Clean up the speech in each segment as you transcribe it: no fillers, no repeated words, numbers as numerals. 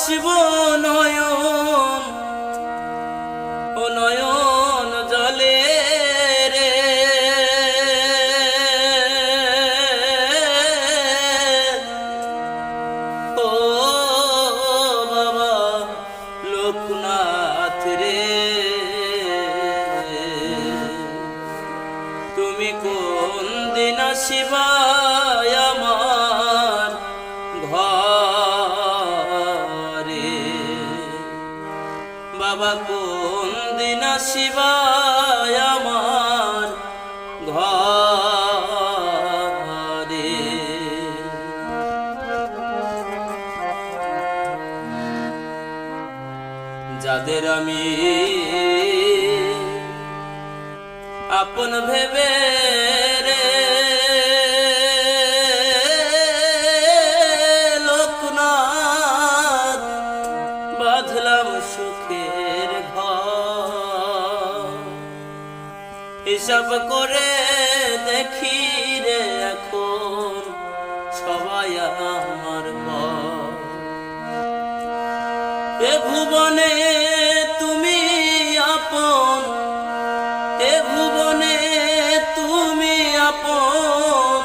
ভাসব নয়ন ও নয়ন জলে রে ও বাবা লোকনাথ রে তুমি কোন দিন আসিবা আমার ঘরে বাবা কোন দিন আসিবা আমার ঘরে যাদের আমি আপন ভেবে রে লোকনাথ বাঁধলাম সুখের ঘর হিসাব করে দেখি রে এখন সবাই আমার পর এ ভুবনে তুমি আপন এ ভুবনে তুমি আপন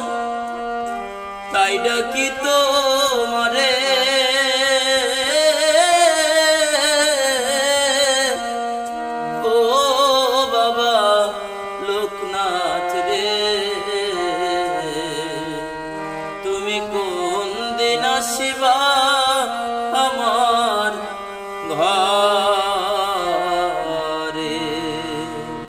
তাই ডাকি তোমারে ও বাবা লোকনাথ